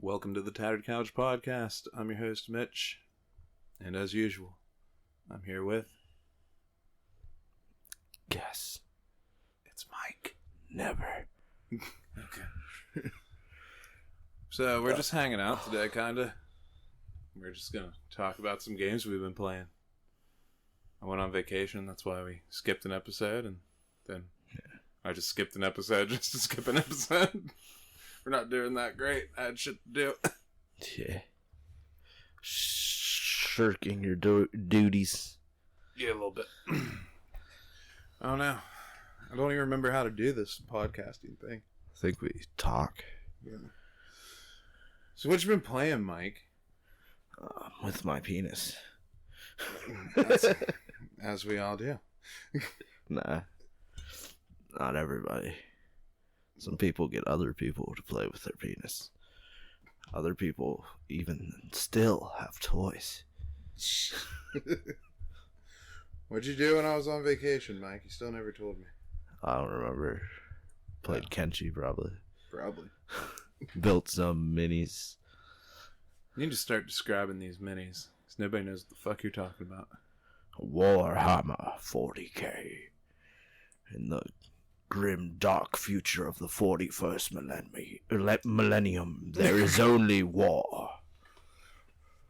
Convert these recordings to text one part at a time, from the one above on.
Welcome to the Tattered Couch Podcast. I'm your host, Mitch. And as usual, I'm here with... Guess. It's Mike. Never. Okay. So, we're just hanging out today, kinda. We're just gonna talk about some games we've been playing. I went on vacation, that's why we skipped an episode, and then I just skipped an episode just to skip an episode. We're not doing that great. I had shit to do. Yeah. Shirking your duties. Yeah, a little bit. I don't know. I don't even remember how to do this podcasting thing. I think we talk. Yeah. So what you been playing, Mike? With my penis. As we all do. Nah. Not everybody. Some people get other people to play with their penis. Other people even still have toys. What'd you do when I was on vacation, Mike? You still never told me. I don't remember. Played Kenshi, probably. Probably. Built some minis. You need to start describing these minis, because nobody knows what the fuck you're talking about. Warhammer 40k. In the grim, dark future of the 41st millennium, there is only war.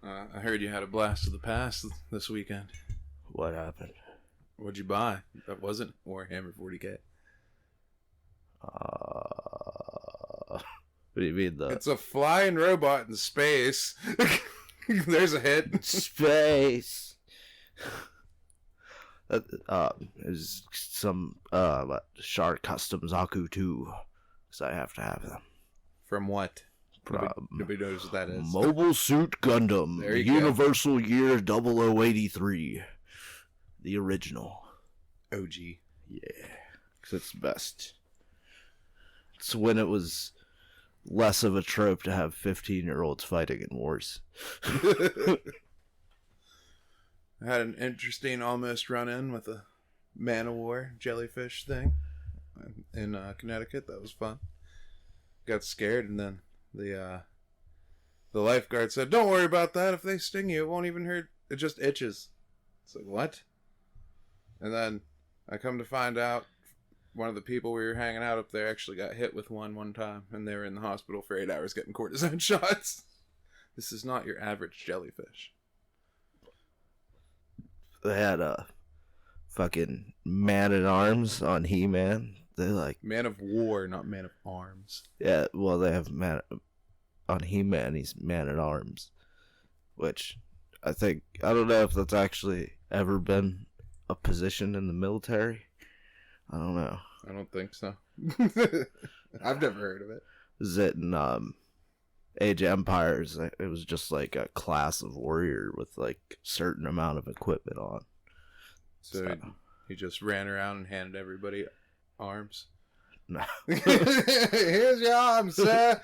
I heard you had a blast of the past this weekend. What happened? What'd you buy? That wasn't Warhammer 40k. What do you mean, It's a flying robot in space. There's a hit. Space. Is some Shark Customs Aku 2, because I have to have them. From what? Nobody knows what that is. Mobile Suit Gundam, There you Universal Year 0083, the original. OG. Yeah, because it's the best. It's when it was less of a trope to have 15-year-olds fighting in wars. I had an interesting almost run-in with a man-of-war jellyfish thing in Connecticut. That was fun. Got scared, and then the lifeguard said, "Don't worry about that. If they sting you, it won't even hurt. It just itches." It's like, what? And then I come to find out one of the people we were hanging out up there actually got hit with one time, and they were in the hospital for 8 hours getting cortisone shots. This is not your average jellyfish. They had a fucking Man-at-Arms on He-Man. They like Man of War, not Man of Arms. Yeah, well, they have on He-Man. He's Man-at-Arms, which I don't know if that's actually ever been a position in the military. I don't know. I don't think so. I've never heard of it. Is it in Age of Empires? It was just like a class of warrior with like certain amount of equipment on. So he just ran around and handed everybody arms. No. Here's your arms, sir.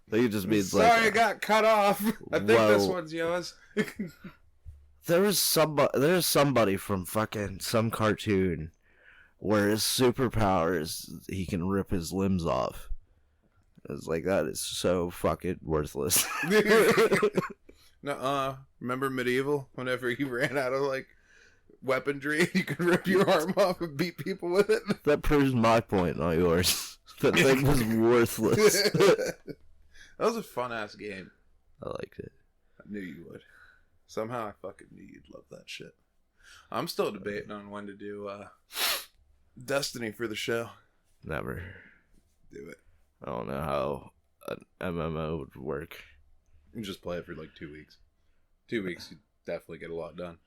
They just means Sorry, like it got cut off. I think this one's yours. There's somebody from fucking some cartoon where his superpower is he can rip his limbs off. It's like, that is so fucking worthless. Nuh-uh. Remember Medieval? Whenever he ran out of like weaponry, you could rip your arm off and beat people with it. That proves my point, not yours. That thing was worthless. That was a fun-ass game. I liked it. I knew you would. Somehow I fucking knew you'd love that shit. I'm still debating on when to do Destiny for the show. Never. Do it. I don't know how an MMO would work. You just play it for like 2 weeks. 2 weeks, you definitely get a lot done.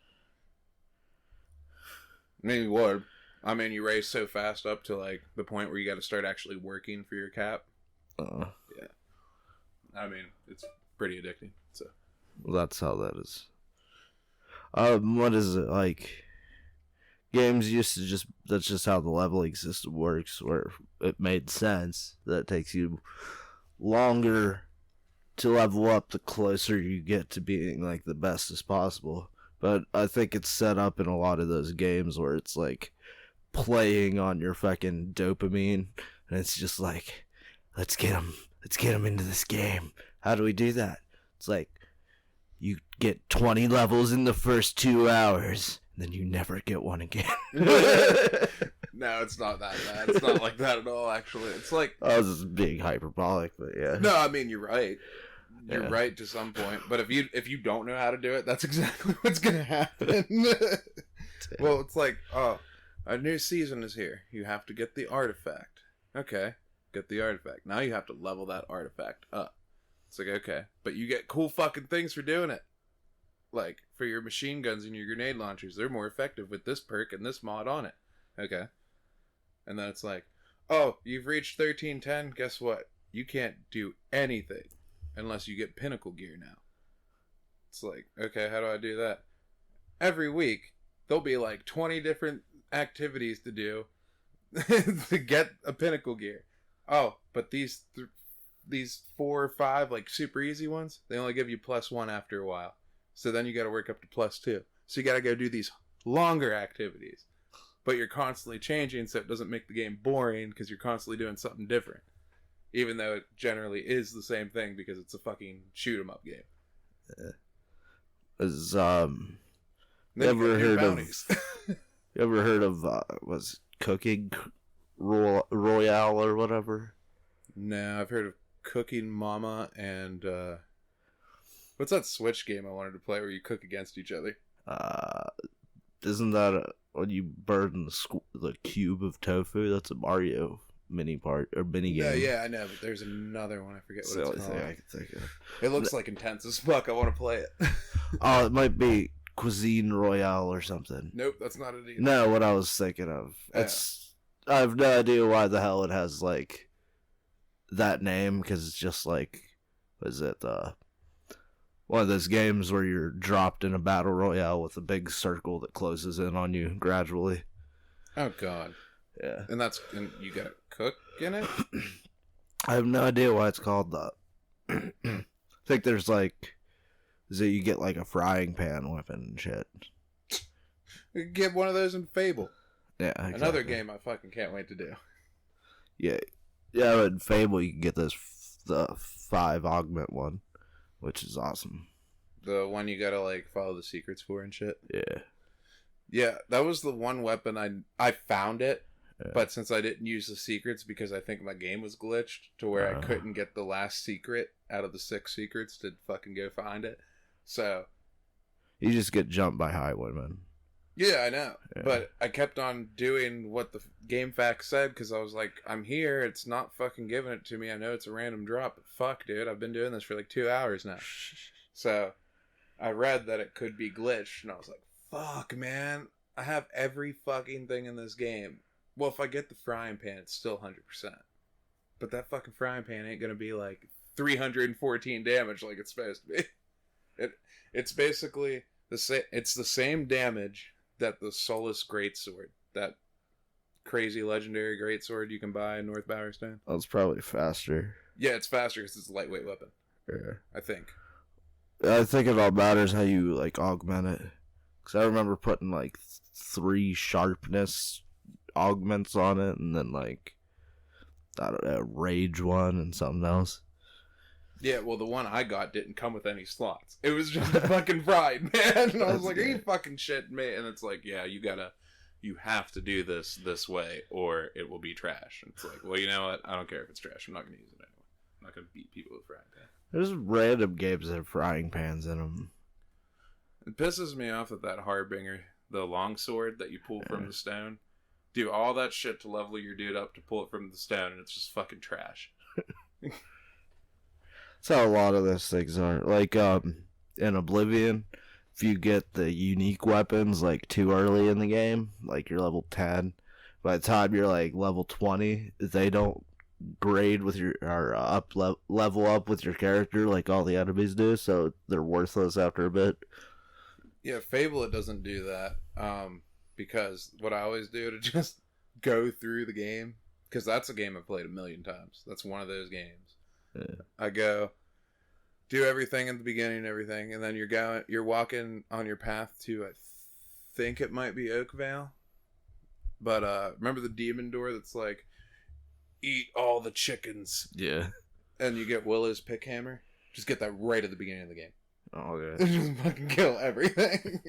Maybe would. I mean, you race so fast up to like the point where you got to start actually working for your cap. Yeah. I mean, it's pretty addicting. So. Well, that's how that is. What is it like? Games used to that's just how the leveling system works, where it made sense that it takes you longer to level up the closer you get to being like the best as possible. But I think it's set up in a lot of those games where it's like playing on your fucking dopamine, and it's just like, let's get him into this game. How do we do that? It's like, you get 20 levels in the first 2 hours, and then you never get one again. No, it's not that bad. It's not like that at all, actually. It's like... I was just being hyperbolic, but yeah. No, I mean, you're right. You're Yeah. right to some point. But if you don't know how to do it, that's exactly what's going to happen. Well, it's like, oh, a new season is here. You have to get the artifact. Okay, get the artifact. Now you have to level that artifact up. It's like, okay, but you get cool fucking things for doing it. Like, for your machine guns and your grenade launchers, they're more effective with this perk and this mod on it. Okay. And then it's like, oh, you've reached 1310, guess what? You can't do anything unless you get pinnacle gear now. It's like, okay, how do I do that? Every week, there'll be like 20 different activities to do to get a pinnacle gear. Oh, but these 4 or 5 like super easy ones, they only give you +1 after a while. So then you got to work up to +2. So you got to go do these longer activities. But you're constantly changing, so it doesn't make the game boring because you're constantly doing something different. Even though it generally is the same thing because it's a fucking shoot 'em up game. Is Then You ever got new heard of- bounties. you ever heard of was Cooking Royale or whatever? No, I've heard of Cooking Mama and what's that Switch game I wanted to play where you cook against each other? Isn't that when you burn the cube of tofu? That's a Mario mini game. Yeah, I know, but there's another one. I forget It's what the it's only called. thing I can think of. It looks like intense as fuck. I want to play it. Oh, it might be Cuisine Royale or something. Nope, that's not it either. No, what I was thinking of. I have no idea why the hell it has like that name, because it's just like, what is it? One of those games where you're dropped in a battle royale with a big circle that closes in on you gradually. Oh god. Yeah. And you gotta cook in it? I have no idea why it's called that. I think there's like, so you get like a frying pan weapon and shit. You could get one of those in Fable. Yeah. Exactly. Another game I fucking can't wait to do. Yeah. Yeah, in Fable you can get the 5 augment one, which is awesome. The one you gotta like follow the secrets for and shit. Yeah. Yeah, that was the one weapon I found it, Yeah. but since I didn't use the secrets because I think my game was glitched to where I couldn't get the last secret out of the 6 secrets to fucking go find it. So You just get jumped by highwaymen. yeah, I know. Yeah. But I kept on doing what the game fact said because I was like, I'm here. It's not fucking giving it to me. I know it's a random drop, but fuck, dude. I've been doing this for like 2 hours now. So I read that it could be glitched, and I was like, fuck, man. I have every fucking thing in this game. Well, if I get the frying pan, it's still 100%. But that fucking frying pan ain't going to be like 314 damage like it's supposed to be. It's basically it's the same damage that the Solus Greatsword, that crazy legendary greatsword you can buy in North Bowerstone. Oh, it's probably faster. Yeah, it's faster because it's a lightweight weapon, Yeah. I think. I think it all matters how you like augment it. Because I remember putting like 3 sharpness augments on it, and then like, I don't know, rage one and something else. Yeah, well, the one I got didn't come with any slots. It was just a fucking fried, man. And I was That's like, are you good. fucking shitting me? And it's like, yeah, you have to do this way, or it will be trash. And it's like, well, you know what? I don't care if it's trash. I'm not going to use it anyway. I'm not going to beat people with frying pan. There's random games that have frying pans in them. It pisses me off that Harbinger, the longsword that you pull from Yeah. the stone, do all that shit to level your dude up to pull it from the stone, and it's just fucking trash. That's how a lot of those things are. Like, in Oblivion, if you get the unique weapons, like, too early in the game, like, you're level 10, by the time you're, like, level 20, they don't grade with your, or level up with your character like all the enemies do, so they're worthless after a bit. Yeah, Fable, it doesn't do that. Because what I always do to just go through the game, because that's a game I've played 1,000,000 times. That's one of those games. Yeah. I go, do everything at the beginning and everything, and then you're walking on your path to, I think it might be Oakvale. But remember the demon door that's like, eat all the chickens, Yeah. and you get Willow's pick hammer? Just get that right at the beginning of the game. Oh, okay. Just fucking kill everything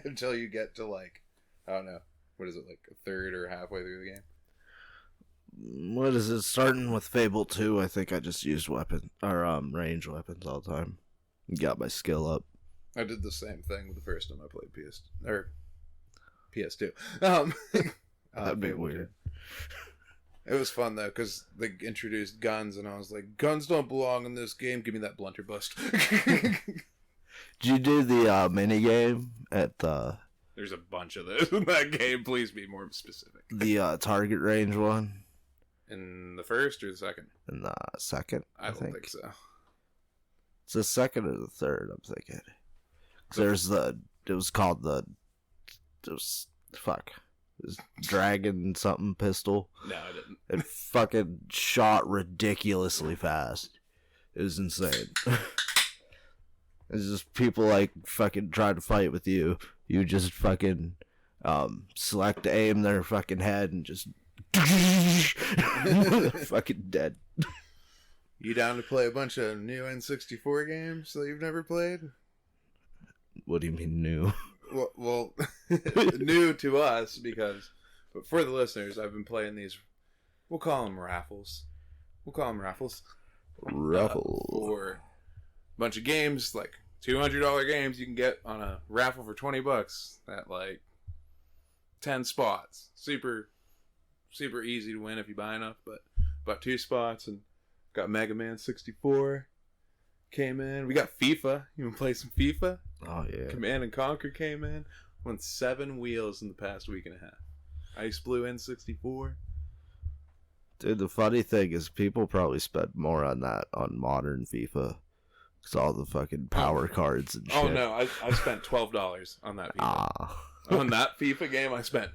until you get to like, I don't know, what is it, like a third or halfway through the game? What is it? Starting with Fable 2, I think I just used range weapons all the time. Got my skill up. I did the same thing with the first time I played PS2. That'd be weird. It was fun though, because they introduced guns, and I was like, guns don't belong in this game. Give me that blunderbuss. Did you do the mini game at the? There's a bunch of those in that game. Please be more specific. The target range one. In the first or the second? In the second, I don't think so. It's the second or the third, I'm thinking. There's it was called it was dragon something pistol. No, I didn't. It fucking shot ridiculously fast. It was insane. It's just people like fucking trying to fight with you. You just fucking select aim their fucking head and just fucking dead. You down to play a bunch of new N64 games that you've never played? What do you mean new? Well, new to us but for the listeners, I've been playing these. We'll call them raffles. For a bunch of games, like $200 games, you can get on a raffle for $20 at like 10 spots. Super easy to win if you buy enough, but about 2 spots, and got Mega Man 64 came in. We got FIFA. You want to play some FIFA? Oh, yeah. Command and Conquer came in. Won 7 wheels in the past week and a half. Ice Blue N64. Dude, the funny thing is people probably spend more on that on modern FIFA. Because all the fucking power cards and shit. Oh, no. I spent $12 on that FIFA. On that FIFA game, I spent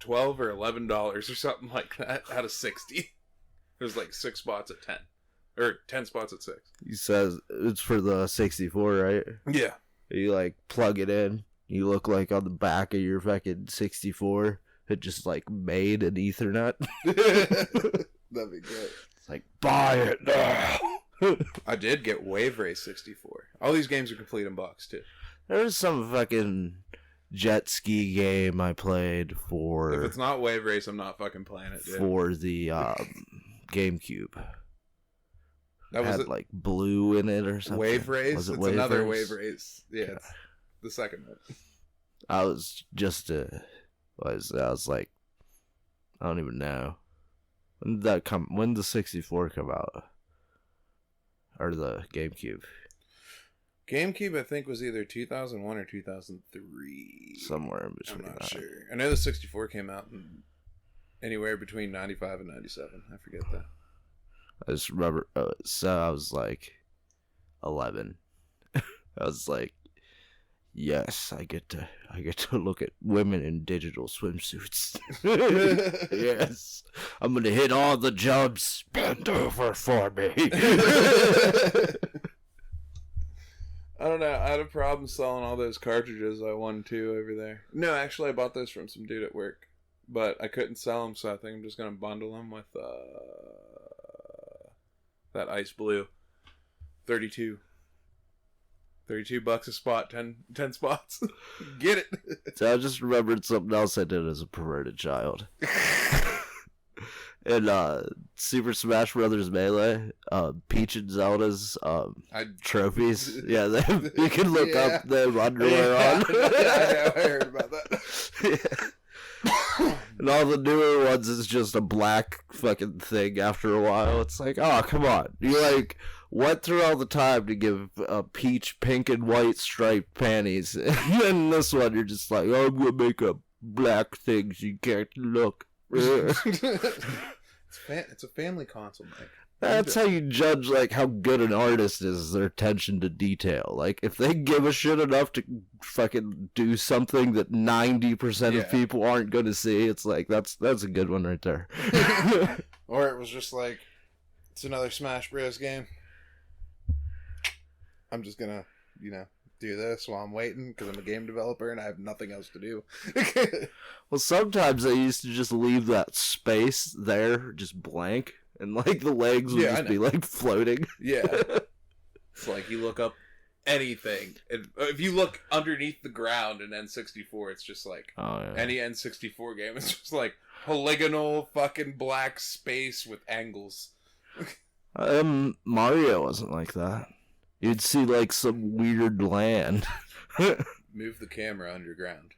$12 or $11 or something like that out of 60. It was like 6 spots at 10. Or 10 spots at 6. He says it's for the 64, right? Yeah. You like plug it in. You look like on the back of your fucking 64, it just like made an Ethernet. That'd be great. It's like, buy it now. I did get Wave Race 64. All these games are complete in box too. There was some fucking jet ski game I played for. If it's not Wave Race, I'm not fucking playing it, dude. For the GameCube. That was had like blue in it or something. Wave Race? Was it it's Wave another Race? Wave Race. Yeah, it's the second one. I was just I was like, I don't even know. When did that come? When did the 64 come out? Or the GameCube? GameCube, I think, was either 2001 or 2003. Somewhere in between. I'm not sure. I know the 64 came out in anywhere between 95 and 97. I forget that. I just remember, so I was like 11. I was like, yes, I get to look at women in digital swimsuits. Yes, I'm gonna hit all the jumps. Bend over for me. I don't know. I had a problem selling all those cartridges I won too over there. No, actually, I bought those from some dude at work, but I couldn't sell them, so I think I'm just gonna bundle them with that Ice Blue. 32 $32 a spot, 10 spots. Get it. So I just remembered something else I did as a perverted child. In Super Smash Brothers Melee, Peach and Zelda's trophies. Yeah, you can look up the underwear on. I heard about that. Yeah. And all the newer ones is just a black fucking thing after a while. It's like, oh, come on. You like went through all the time to give Peach pink and white striped panties. And then this one, you're just like, oh, I'm going to make a black thing so you can't look. It's a family console, Mike. That's how you judge like how good an artist is, their attention to detail. Like if they give a shit enough to fucking do something that 90% of people aren't going to see, it's like that's a good one right there. Or it was just like, it's another Smash Bros game. I'm just gonna, do this while I'm waiting because I'm a game developer and I have nothing else to do. Well, sometimes I used to just leave that space there just blank. And, like, the legs would just be, like, floating. Yeah. It's like you look up anything. If you look underneath the ground in N64, it's just like any N64 game. It's just like polygonal fucking black space with angles. Mario wasn't like that. You'd see like some weird land. Move the camera underground.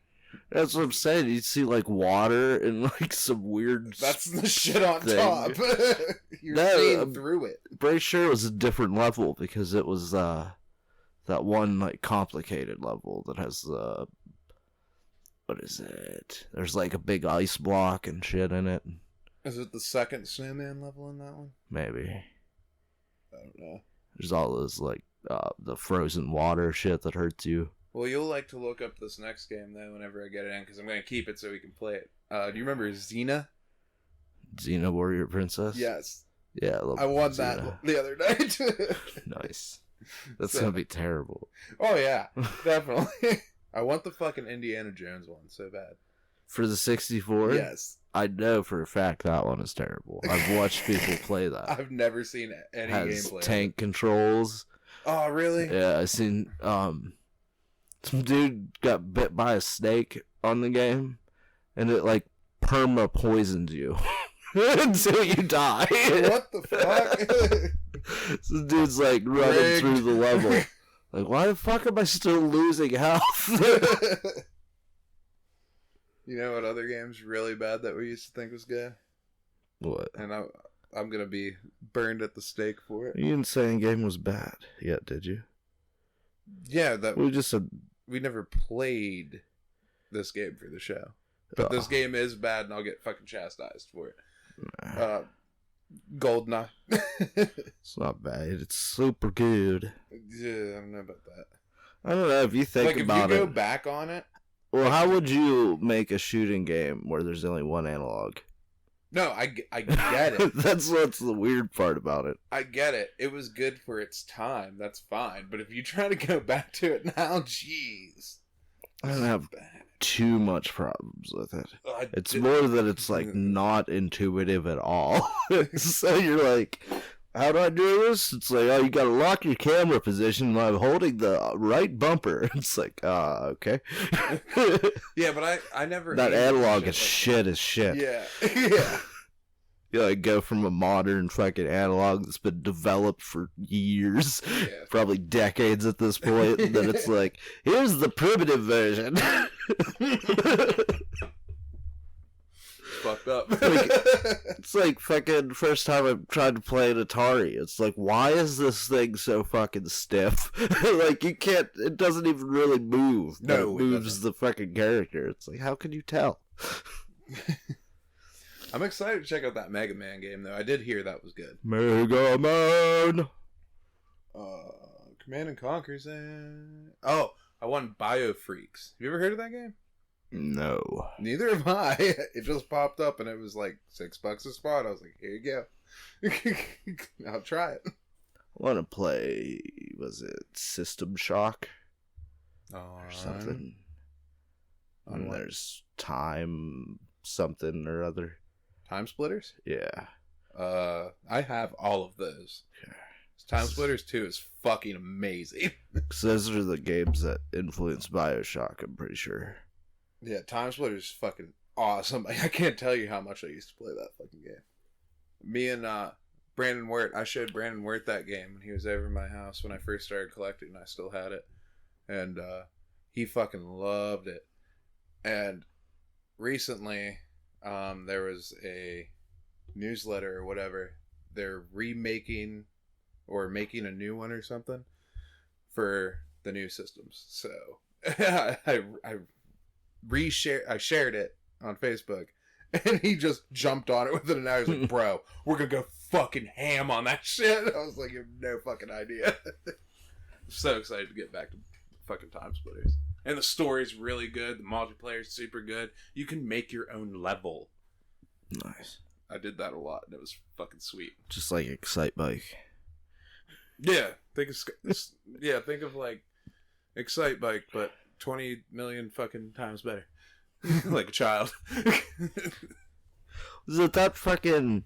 That's what I'm saying. You'd see like water and like some weird. That's the shit on thing. top. You're seeing through it. Pretty sure it was a different level because it was that one like complicated level that has what is it? There's like a big ice block and shit in it. Is it the second Snowman level in that one? Maybe. I don't know. There's all those like the frozen water shit that hurts you. Well, you'll like to look up this next game, though, whenever I get it in, because I'm going to keep it so we can play it. Do you remember Xena? Xena Warrior Princess? Yes. Yeah, I won that the other night. Nice. That's going to be terrible. Oh, yeah. Definitely. I want the fucking Indiana Jones one so bad. For the 64? Yes. I know for a fact that one is terrible. I've watched people play that. I've never seen any gameplay. Tank controls. Oh, really? Yeah, I've seen... some dude got bit by a snake on the game, and it, like, perma-poisons you until you die. What the fuck? This dude's, like, running through the level. Like, why the fuck am I still losing health? You know what other game's really bad that we used to think was good? What? And I'm gonna be burned at the stake for it. You didn't say any game was bad yet, did you? Yeah, that we just said... We never played this game for the show. But this game is bad, and I'll get fucking chastised for it. Goldeneye. It's not bad. It's super good. Yeah, I don't know about that. I don't know if you think about it. If you go back on it... Well, how would you make a shooting game where there's only one analog? No, I get it. That's what's the weird part about it. I get it. It was good for its time. That's fine. But if you try to go back to it now, jeez. I don't have too much problems with it. It's more that it's like not intuitive at all. So you're like, how do I do this? It's like, oh, you gotta lock your camera position while holding the right bumper. It's like, okay. Yeah, but I never... That analog is shit as shit. Yeah. Yeah. You like go from a modern fucking analog that's been developed for years, probably decades at this point, and then it's like, here's the primitive version. Fucked up. It's like fucking first time I tried to play an Atari. It's like, why is this thing so fucking stiff? Like, you can't, it doesn't even really move. No, it moves the fucking character. It's like, how can you tell? I'm excited to check out that Mega Man game, though. I did hear that was good. Mega Man! Command and Conquer's Oh, I won Biofreaks. Have you ever heard of that game? No. Neither have I. It just popped up and it was like $6 a spot. I was like, here you go. I'll try it. I want to play, was it System Shock? Or something. And there's Time something or other. Time Splitters? Yeah. I have all of those. Yeah. Time Splitters 2 is fucking amazing. Because those are the games that influenced Bioshock, I'm pretty sure. Yeah, Time Splitters is fucking awesome. I can't tell you how much I used to play that fucking game. Me and Brandon Wirt, I showed Brandon Wirt that game when he was over at my house when I first started collecting, and I still had it. And he fucking loved it. And recently, there was a newsletter or whatever. They're remaking or making a new one or something for the new systems. So I shared it on Facebook, and he just jumped on it within an hour. He's like, bro, we're gonna go fucking ham on that shit. I was like, you have no fucking idea. I'm so excited to get back to fucking Time Splitters. And the story's really good. The multiplayer's super good. You can make your own level. Nice. I did that a lot, and it was fucking sweet. Just like Excite Bike. Yeah, think of like Excite Bike, but 20 million fucking times better. Like a child. Was it that fucking...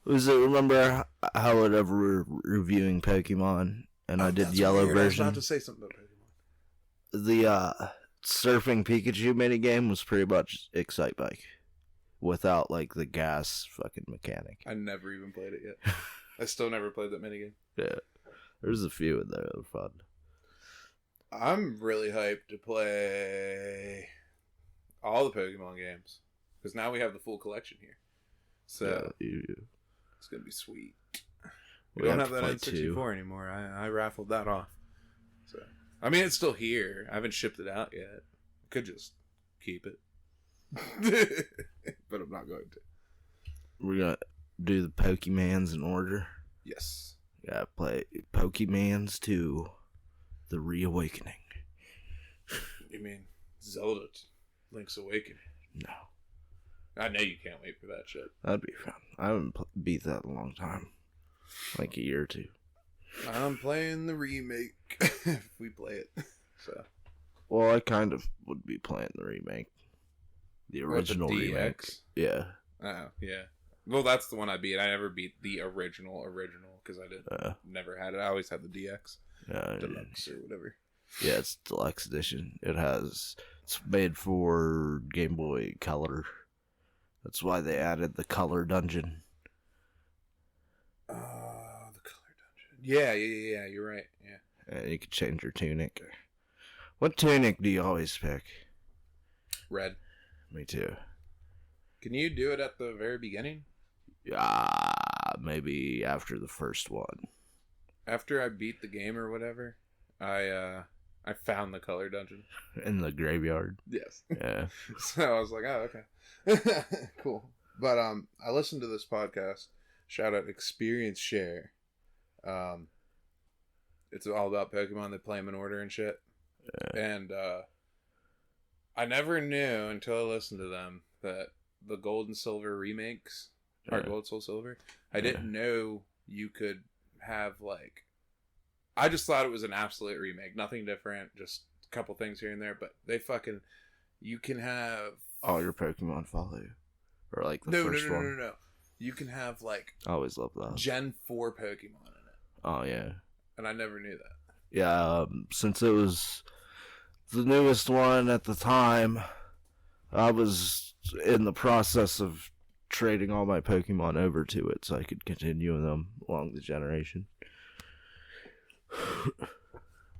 remember how whenever we were reviewing Pokemon, and I did that's yellow weird. version. I was about to say something about Pokemon. The surfing Pikachu minigame was pretty much Excite Bike without like the gas fucking mechanic. I never even played it yet. I still never played that minigame. Yeah, there's a few in there that were fun. I'm really hyped to play all the Pokemon games because now we have the full collection here. So it's gonna be sweet. We don't have that N64 anymore. I raffled that off. So I mean, it's still here. I haven't shipped it out yet. I could just keep it, but I'm not going to. We're gonna do the Pokemans in order. Yes. Yeah, play Pokemans 2, The Reawakening. You mean Zelda Link's Awakening? No. I know you can't wait for that shit. That'd be fun. I haven't beat that in a long time. Like a year or two. I'm playing the remake if we play it. So. Well, I kind of would be playing the remake. The original remake. Yeah. Oh, yeah. Well, that's the one I beat. I never beat the original because I never had it. I always had the DX. Deluxe or whatever. Yeah, it's Deluxe Edition. It's made for Game Boy Color. That's why they added the Color Dungeon. The Color Dungeon. Yeah, you're right. Yeah. And you can change your tunic. What tunic do you always pick? Red. Me too. Can you do it at the very beginning? Yeah, maybe after the first one. After I beat the game or whatever, I found the Color Dungeon. In the graveyard? Yes. Yeah. So I was like, oh, okay. Cool. But I listened to this podcast. Shout out Experience Share. It's all about Pokemon. They play them in order and shit. Yeah. And I never knew until I listened to them that the Gold and Silver remakes are Gold, Soul, Silver. I didn't know you could have like... I just thought it was an absolute remake. Nothing different. Just a couple things here and there. But they fucking... You can have... All your Pokemon follow you. Or like the first one. No. You can have like... I always love that. Gen 4 Pokemon in it. Oh, yeah. And I never knew that. Yeah, since it was the newest one at the time, I was in the process of trading all my Pokemon over to it so I could continue them along the generation.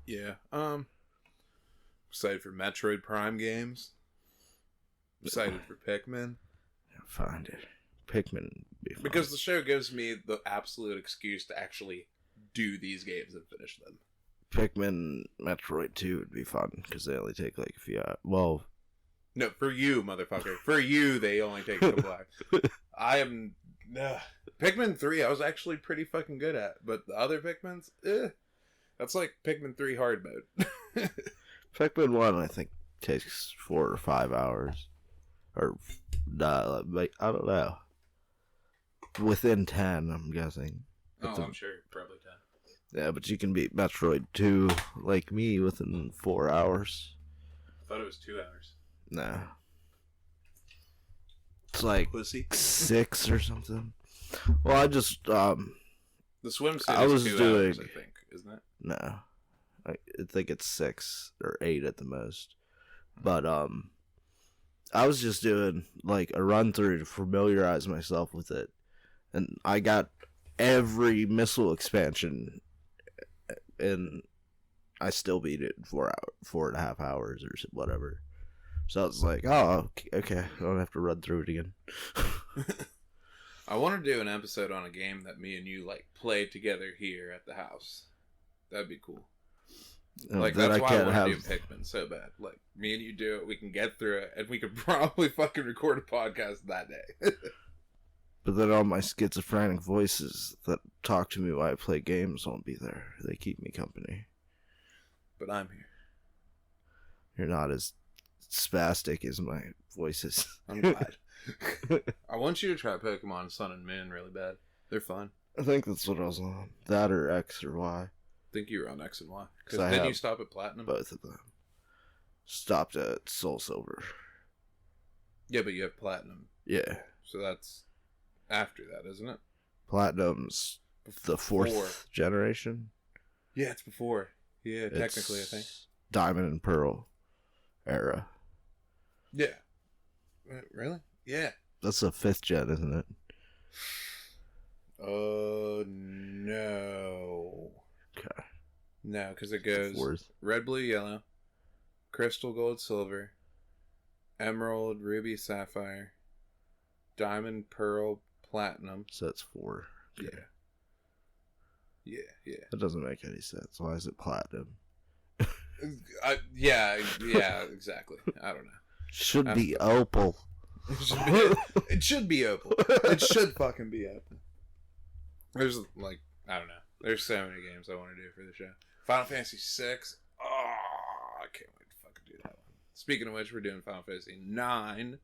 Yeah. Excited for Metroid Prime games. Excited for Pikmin. Find it. Pikmin be fun. Because the show gives me the absolute excuse to actually do these games and finish them. Pikmin Metroid 2 would be fun because they only take like a few hours. Well, no, for you, motherfucker. For you, they only take a couple hours. I am... Pikmin 3, I was actually pretty fucking good at. But the other Pikmins, that's like Pikmin 3 hard mode. Pikmin 1, I think, takes 4 or 5 hours. Or, I don't know. Within 10, I'm guessing. I'm sure. Probably 10. Yeah, but you can beat Metroid 2, like me, within 4 hours. I thought it was 2 hours. Nah. It's like Pussy. 6 or something. Well, I just, the swimsuit is 2 hours, I think, isn't it? No. I think it's 6 or 8 at the most. But, I was just doing, like, a run-through to familiarize myself with it. And I got every missile expansion, and I still beat it in 4.5 hours or whatever. So I was like, oh, okay, I don't have to run through it again. I want to do an episode on a game that me and you, like, play together here at the house. That'd be cool. Like, that's why I want to do Pikmin so bad. Like, me and you do it, we can get through it, and we could probably fucking record a podcast that day. But then all my schizophrenic voices that talk to me while I play games won't be there. They keep me company. But I'm here. You're not as spastic as my voices. I'm glad. I want you to try Pokemon Sun and Moon really bad. They're fun. I think that's what I was on. That or X or Y. I think you were on X and Y. Because didn't you stop at Platinum? Both of them. Stopped at Soul Silver. Yeah, but you have Platinum. Yeah. So that's after that, isn't it? Platinum's the fourth generation. Yeah, it's before. Yeah, technically, I think. Diamond and Pearl era. Yeah. Really? Yeah. That's the 5th gen, isn't it? No. Okay. No, because it goes 4th. red, blue, yellow, crystal, gold, silver, emerald, ruby, sapphire, diamond, pearl, platinum. So that's 4. Okay. Yeah. That doesn't make any sense. Why is it platinum? Yeah, exactly. I don't know. Should be opal. It should be opal. It should fucking be opal. There's like, I don't know. There's so many games I want to do for the show. Final Fantasy VI. Oh, I can't wait to fucking do that one. Speaking of which, we're doing Final Fantasy 9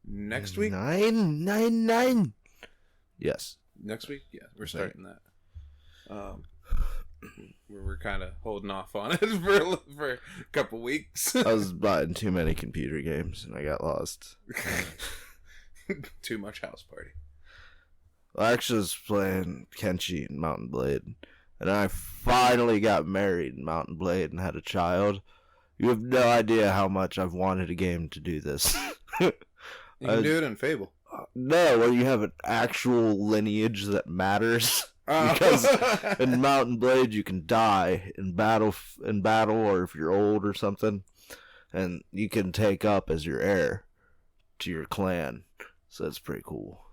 next week. 9. Yes. Next week? Yeah, we're starting that. We're kind of holding off on it for a couple weeks. I was buying too many computer games and I got lost. Too much house party. Well, I actually was playing Kenshi and Mountain Blade, and I finally got married in Mountain Blade and had a child. You have no idea how much I've wanted a game to do this. You can do it in Fable. No, where you have an actual lineage that matters. Because in Mountain Blade you can die in battle, or if you're old or something, and you can take up as your heir to your clan. So that's pretty cool.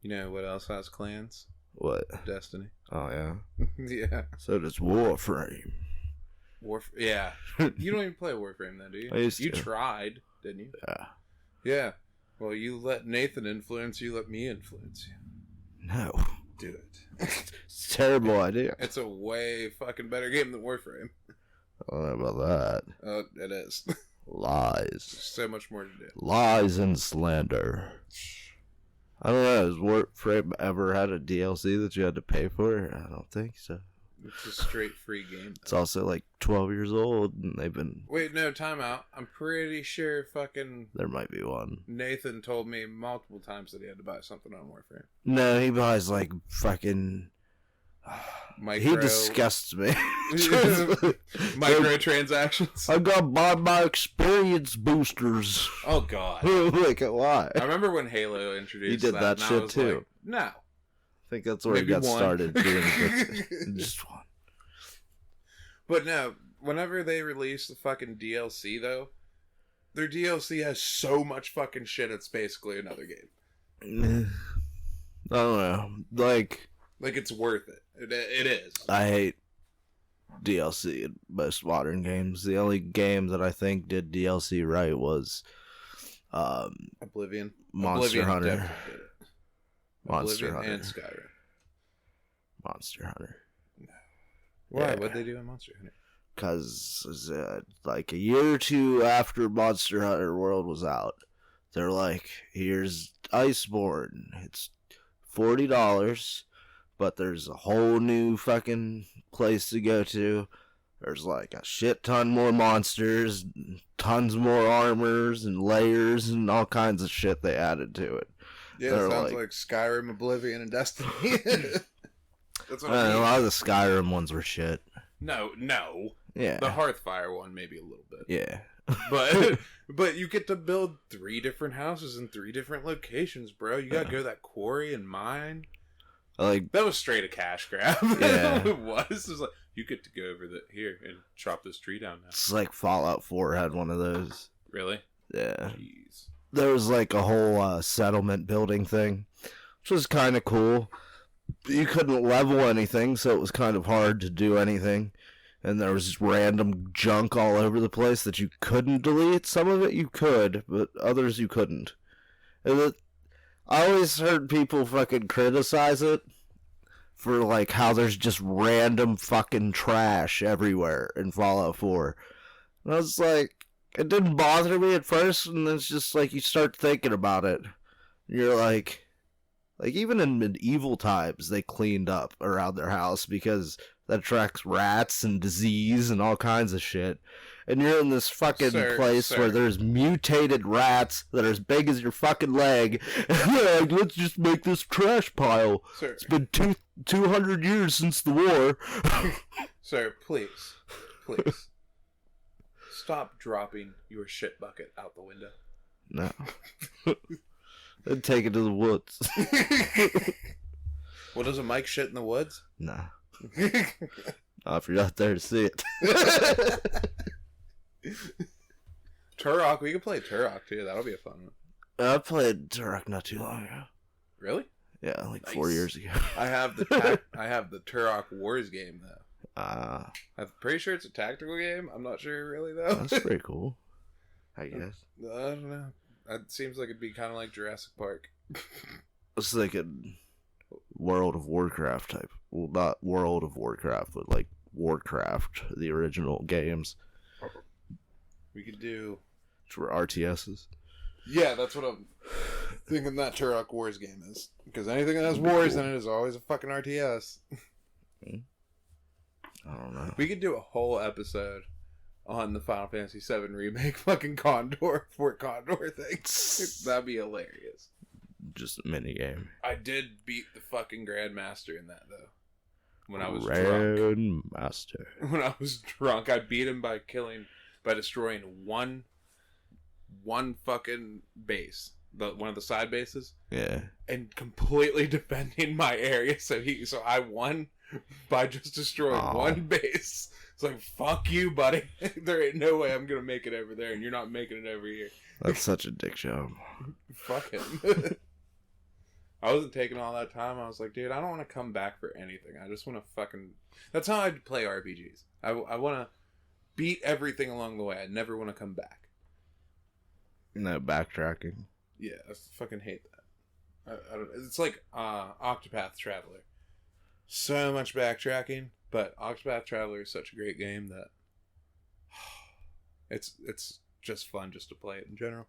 You know what else has clans? What? Destiny. Oh yeah. Yeah. So does Warframe. Yeah. You don't even play Warframe then, do you? I used to. You tried, didn't you? Yeah. Yeah. Well, you let Nathan influence you. Let me influence you. No. Do it. It's a terrible idea. It's a way fucking better game than Warframe. I don't know about that. Oh, it is. Lies. So much more to do. Lies and slander. I don't know. Has Warframe ever had a DLC that you had to pay for? I don't think so. It's a straight free game. It's also like 12 years old, and they've been... Wait, no, time out. I'm pretty sure fucking There might be one. Nathan told me multiple times that he had to buy something on Warframe. No, he buys like fucking... He disgusts me. Microtransactions. I gotta buy my experience boosters. Oh, God. Like, why? I remember when Halo introduced He did that and I shit was too. like, no. I think that's where Maybe he got one. started doing it. Just one. But no, whenever they release the fucking DLC, though, their DLC has so much fucking shit, it's basically another game. I don't know. Like, it's worth it. It is. I hate DLC in most modern games. The only game that I think did DLC right was Oblivion. Monster Oblivion Hunter. definitely did it. Monster Oblivion Hunter. and Skyrim. Monster Hunter. Why? Yeah. What'd they do in Monster Hunter? Because like a year or two after Monster Hunter World was out, they're like, here's Iceborne. It's $40, but there's a whole new fucking place to go to. There's like a shit ton more monsters, tons more armors and layers and all kinds of shit they added to it. Yeah, They're it sounds like Skyrim, Oblivion, and Destiny. That's what I mean. A lot of the Skyrim ones were shit. No. Yeah. The Hearthfire one, maybe a little bit. Yeah. But you get to build 3 different houses in 3 different locations, bro. You gotta go to that quarry and mine. Like, That was straight a cash grab. Yeah. It was like, you get to go over here and chop this tree down now. it's like Fallout 4 had one of those. Really? Yeah. Jeez. There was like a whole settlement building thing, which was kind of cool. You couldn't level anything, so it was kind of hard to do anything. And there was just random junk all over the place that you couldn't delete. Some of it you could, but others you couldn't. And I always heard people fucking criticize it for like how there's just random fucking trash everywhere in Fallout 4. And I was like, it didn't bother me at first, and it's just like you start thinking about it. You're like even in medieval times, they cleaned up around their house because that tracks rats and disease and all kinds of shit. And you're in this fucking place where there's mutated rats that are as big as your fucking leg. And they're like, let's just make this trash pile. Sir. It's been 200 years since the war. Sir, please. Stop dropping your shit bucket out the window. No. Then take it to the woods. Well, does a Mike shit in the woods? Nah. Not if you're not there to see it. Turok, we can play Turok too. That'll be a fun one. I played Turok not too long ago. Really? Yeah, like 4 years ago. I have the Turok Wars game though. I'm pretty sure it's a tactical game. I'm not sure really though. That's pretty cool. I guess. I don't know. It seems like it'd be kind of like Jurassic Park. It's like a World of Warcraft type. Well, not World of Warcraft, but like Warcraft, the original games. We could do... Which were RTSs. Yeah, that's what I'm thinking that Turok Wars game is. Because anything that has wars in it is always a fucking RTS. I don't know. We could do a whole episode on the Final Fantasy VII Remake fucking Fort Condor thing. That'd be hilarious. Just a mini game. I did beat the fucking Grandmaster in that, though. When I was Grandmaster. drunk. When I was drunk, I beat him by destroying one fucking base. One of the side bases. Yeah. And completely defending my area. So I won by just destroying one base. It's like, fuck you, buddy. There ain't no way I'm gonna make it over there, and you're not making it over here. That's such a dick job. Fuck him. I wasn't taking all that time. I was like, dude, I don't want to come back for anything. I just want to fucking... That's how I play RPGs. I want to beat everything along the way. I never want to come back. No backtracking. Yeah, I fucking hate that. I don't, it's like Octopath Traveler. So much backtracking, but Octopath Traveler is such a great game that it's just fun just to play it in general.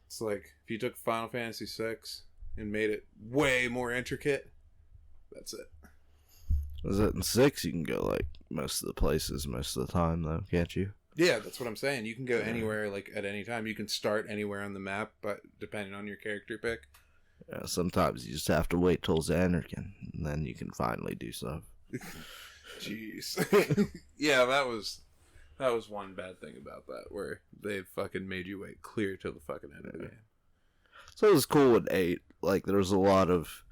It's like if you took Final Fantasy VI and made it way more intricate, that's it. Was it in 6? You can go like most of the places most of the time though, can't you? Yeah, that's what I'm saying. You can go anywhere like at any time. You can start anywhere on the map, but depending on your character pick. Yeah, sometimes you just have to wait till Xanarkin, and then you can finally do stuff. Jeez. Yeah, that was one bad thing about that, where they fucking made you wait clear till the fucking end of the game. So it was cool with 8. Like, there was a lot of,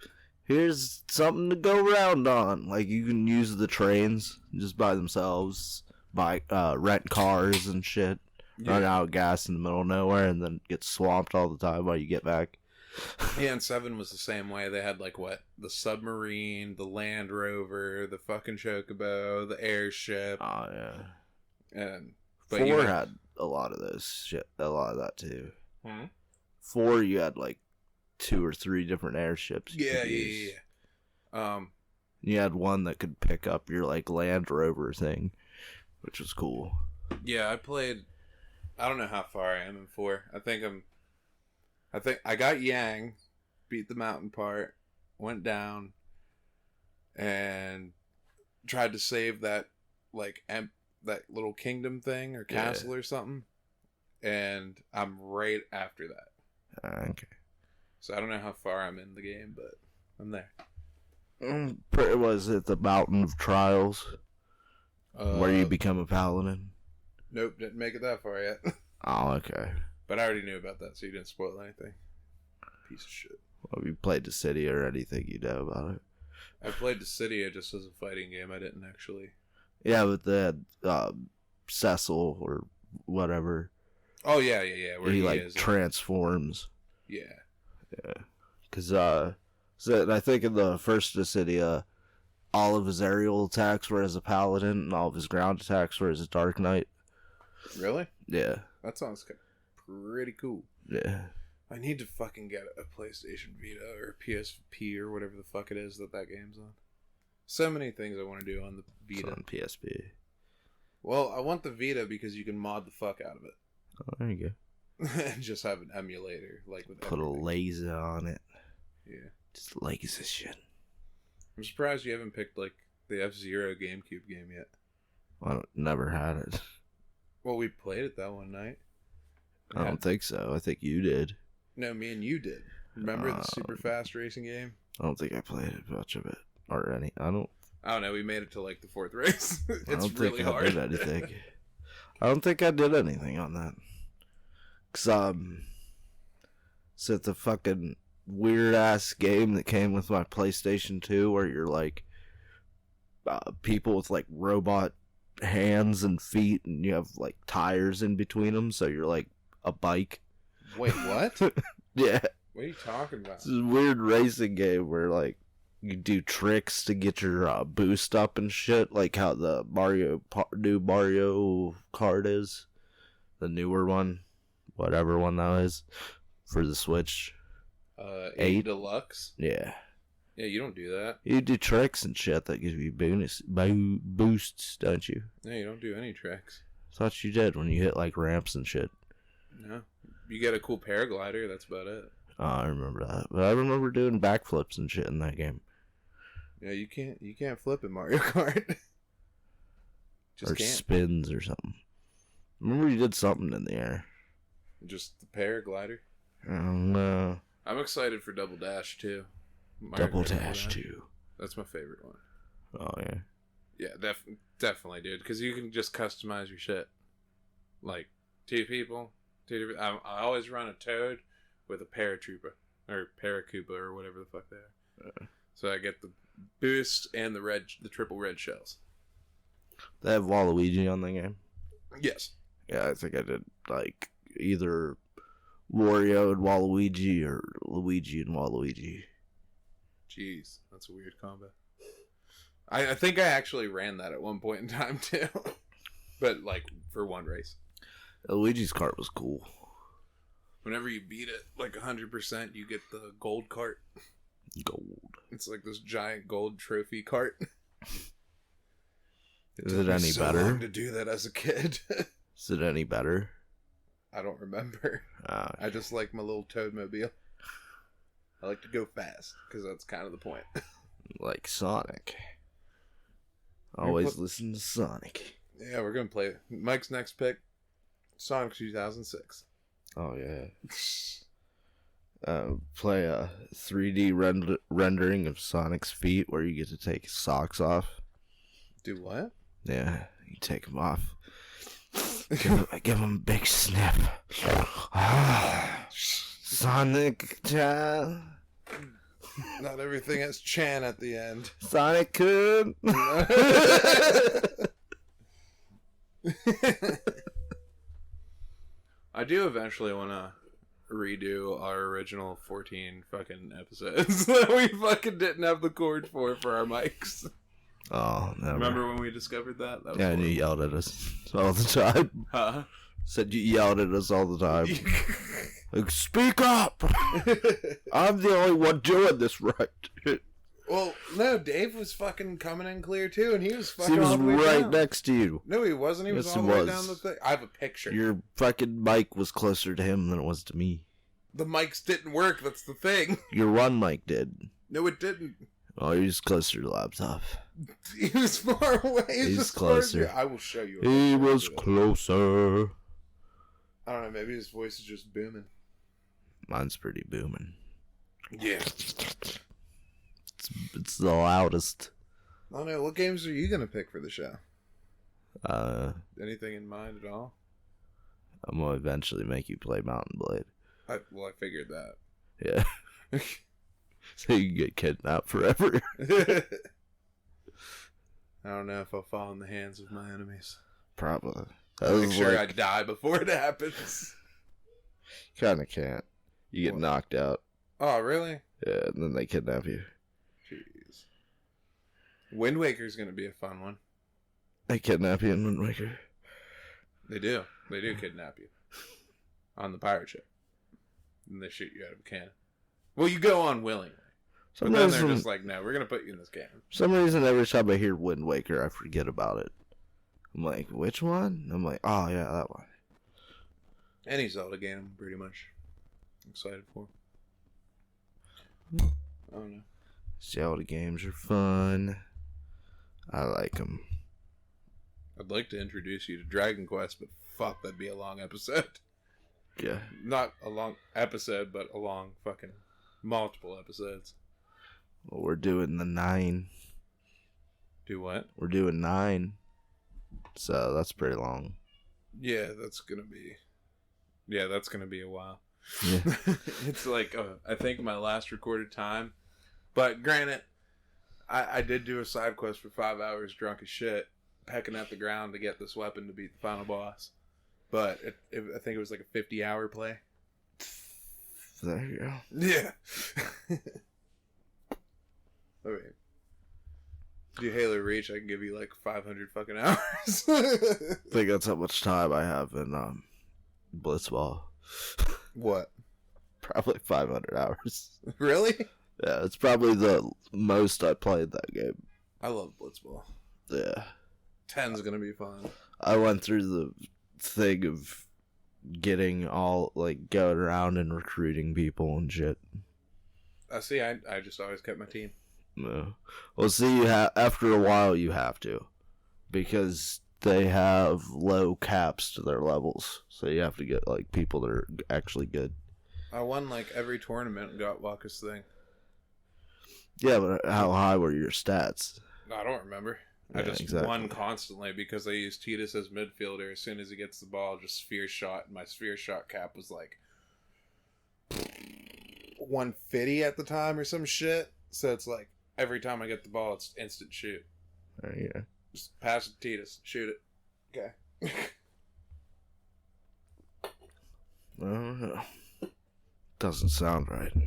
here's something to go around on. Like, you can use the trains just by themselves, rent cars and shit, run out of gas in the middle of nowhere, and then get swamped all the time while you get back. Yeah, and 7 was the same way. They had, like, what? The submarine, the Land Rover, the fucking Chocobo, the airship. Oh, yeah. And 4 had a lot of those shit, a lot of that too. 4, you had like 2 or 3 different airships. Yeah. You had one that could pick up your like Land Rover thing, which was cool. Yeah, I don't know how far I am in 4. I think I got Yang, beat the mountain part, went down, and tried to save that like that little kingdom thing or castle or something, and I'm right after that. Okay. So I don't know how far I'm in the game, but I'm there. Was it the Mountain of Trials, where you become a paladin? Nope, didn't make it that far yet. Oh, okay. But I already knew about that, so you didn't spoil anything. Piece of shit. Well, have you played Dissidia or anything you know about it? I played Dissidia just as a fighting game. I didn't actually. Yeah, but they had Cecil or whatever. Oh yeah. Where he like is, transforms. Yeah. Because so I think in the first Dissidia, all of his aerial attacks were as a paladin, and all of his ground attacks were as a Dark Knight. Really? Yeah. That sounds pretty cool. Yeah. I need to fucking get a PlayStation Vita or PSP or whatever the fuck it is that game's on. So many things I want to do on the Vita. It's on PSP. Well, I want the Vita because you can mod the fuck out of it. Oh, there you go. And just have an emulator, like with Put everything. a laser on it. Yeah. Just laser shit. I'm surprised you haven't picked like the F-Zero GameCube game yet. Never had it. Well, we played it that one night. I don't think so. I think you did. No, me and you did. Remember the super fast racing game? I don't think I played much of it or any. I don't know. We made it to like the 4th race. It's I don't really think hard. I did anything. I don't think I did anything on that. Cause so it's a fucking weird ass game that came with my PlayStation 2, where you're like people with like robot hands and feet, and you have like tires in between them, so you're like a bike. Wait, what? Yeah. What are you talking about? It's a weird racing game where like you do tricks to get your boost up and shit, like how the new Mario Kart is, the newer one, whatever one that is, for the Switch. 8 Deluxe. Yeah. Yeah, you don't do that. You do tricks and shit that gives you boosts, don't you? No, you don't do any tricks. Thought you did when you hit like ramps and shit. No, you get a cool paraglider. That's about it. Oh, I remember that, but I remember doing backflips and shit in that game. Yeah, you can't flip in Mario Kart. Just can't. Spins or something. Remember you did something in the air. Just the paraglider. I don't know. I'm excited for Double Dash too. Double Dash 2. That's my favorite one. Oh yeah. Yeah, definitely, dude. Because you can just customize your shit. Like 2 people. I always run a Toad with a Paratrooper or Paracuba or whatever the fuck they are. So I get the boost and the triple red shells. They have Waluigi on the game. Yes. Yeah, I think I did like either Wario and Waluigi or Luigi and Waluigi. Jeez, that's a weird combo. I think I actually ran that at one point in time too, but like for one race. Luigi's cart was cool. Whenever you beat it like 100%, you get the gold cart. Gold. It's like this giant gold trophy cart. Is it any better? Long to do that as a kid. Is it any better? I don't remember. I just like my little Toadmobile. I like to go fast because that's kind of the point. Like Sonic. Always listen to Sonic. Yeah, we're gonna play Mike's next pick. Sonic 2006. Oh yeah. Play a 3D rendering of Sonic's feet where you get to take his socks off. Do what? Yeah, you take them off. give him a big sniff. Sonic Chan. Not everything has Chan at the end. Sonic Kun. I do eventually want to redo our original 14 fucking episodes that we fucking didn't have the cord for our mics. Oh, never. Remember when we discovered that? That was yeah, and you yelled at us all the time. Huh? Said you yelled at us all the time. Like, speak up! I'm the only one doing this right. Well, no, Dave was fucking coming in clear too, and he was fucking he was all the way right down. next to you. No, he wasn't. He was Yes, all he the way was. down the thing. I have a picture. Your fucking mic was closer to him than it was to me. The mics didn't work. That's the thing. Your one mic did. No, it didn't. Oh, he was closer to the laptop. He was far away. He's just closer. I will show you. He was closer. I don't know. Maybe his voice is just booming. Mine's pretty booming. Yeah. It's the loudest. I don't know. What games are you gonna pick for the show? I'm Anything in mind at all? gonna eventually make you play Mountain Blade. I figured that. Yeah. So you can get kidnapped forever. I don't know if I'll fall in the hands of my enemies. Probably. I'll make sure I die before it happens. Kinda can't. You get knocked out. Oh, really? Yeah, and then they kidnap you. Jeez. Wind Waker's gonna be a fun one. They kidnap you in Wind Waker. They do. They do kidnap you. On the pirate ship. And they shoot you out of a cannon. Well, you go on willingly. But then they're just like, no, we're gonna put you in this game. For some reason, every time I hear Wind Waker, I forget about it. I'm like, which one? I'm like, oh yeah, that one. Any Zelda game, I'm pretty much excited for. I don't know. Zelda games are fun. I like them. I'd like to introduce you to Dragon Quest, but fuck, that'd be a long episode. Yeah. Not a long episode, but a long fucking multiple episodes. Well, we're doing the 9. Do what? We're doing 9. So that's pretty long. Yeah, that's gonna be a while. Yeah. It's like, I think my last recorded time. But granted, I did do a side quest for 5 hours drunk as shit, pecking at the ground to get this weapon to beat the final boss. But I think it was like a 50-hour play. There you go. Yeah. Alright. Do Halo Reach, I can give you like 500 fucking hours. I think that's how much time I have in Blitzball. What? Probably 500 hours. Really? Yeah, it's probably the most I played that game. I love Blitzball. Yeah. 10's gonna be fun. I went through the thing of getting all, like, going around and recruiting people and shit. See, I just always kept my team. No. Well, see, after a while you have to. Because they have low caps to their levels. So you have to get, like, people that are actually good. I won, like, every tournament and got Waka's thing. Yeah, but how high were your stats? I don't remember. Yeah, I just exactly. won constantly because I used Titus as midfielder. As soon as he gets the ball, just sphere shot. And my sphere shot cap was like 150 at the time or some shit. So it's like every time I get the ball, it's instant shoot. Yeah. Just pass it to Titus, shoot it. Okay. I don't know. Doesn't sound right. I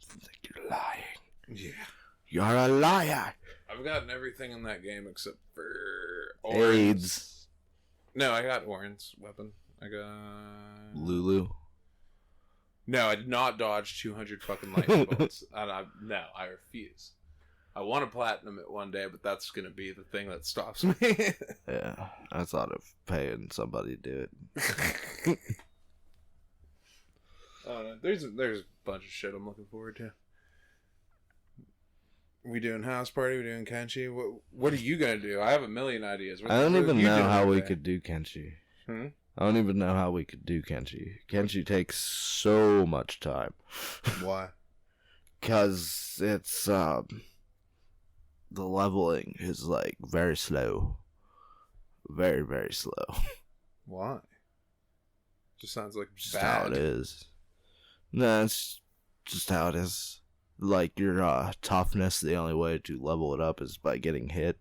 think you're lying. Yeah. You're a liar. I've gotten everything in that game except for AIDS. No, I got Orin's weapon. I got Lulu. No, I did not dodge 200 fucking lightning bolts. No, I refuse. I want to platinum it one day, but that's gonna be the thing that stops me. Yeah, I thought of paying somebody to do it. There's a bunch of shit I'm looking forward to. We doing house party? We doing Kenshi? What are you gonna do? I have a million ideas. I don't even know how we today? could do Kenshi. Hmm? I don't even know how we could do Kenshi. Kenshi takes so much time. Why? Because it's, the leveling is, like, very slow. Very, very slow. Why? Just sounds like Just bad. how it is. No, it's just how it is. Like, your toughness, the only way to level it up is by getting hit.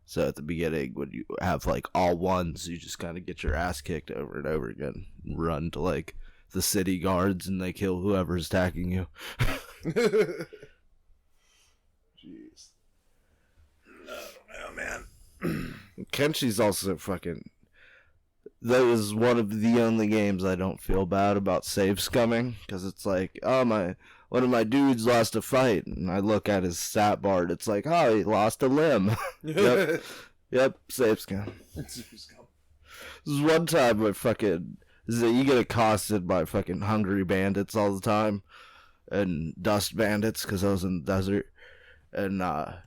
So at the beginning, when you have, like, all ones, you just kind of get your ass kicked over and over again. Run to, like, the city guards, and they kill whoever's attacking you. Jeez. I don't know, man. Kenshi's also fucking... That was one of the only games I don't feel bad about save scumming. Because it's like, oh, one of my dudes lost a fight. And I look at his stat bar, and it's like, oh, he lost a limb. Yep, save scum. This is one time where you get accosted by fucking hungry bandits all the time. And dust bandits, because I was in the desert. And, I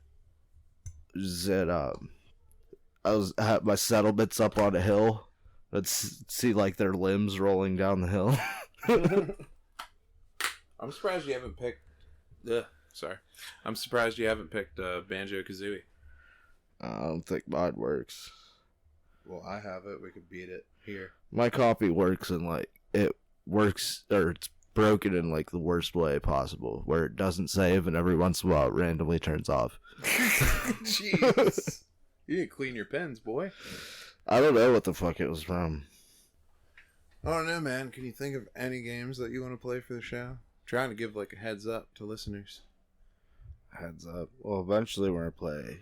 had my settlements up on a hill. I'd see, like, their limbs rolling down the hill. I'm surprised you haven't picked... I'm surprised you haven't picked Banjo-Kazooie. I don't think mine works. Well, I have it. We could beat it here. My copy works in, like, it works, or it's broken in, like, the worst way possible, where it doesn't save, and every once in a while it randomly turns off. Jeez. You didn't clean your pens, boy. I don't know what the fuck it was from. I don't know, man. Can you think of any games that you want to play for the show? Trying to give, like, a heads up to listeners. Heads up. Well, eventually we're gonna play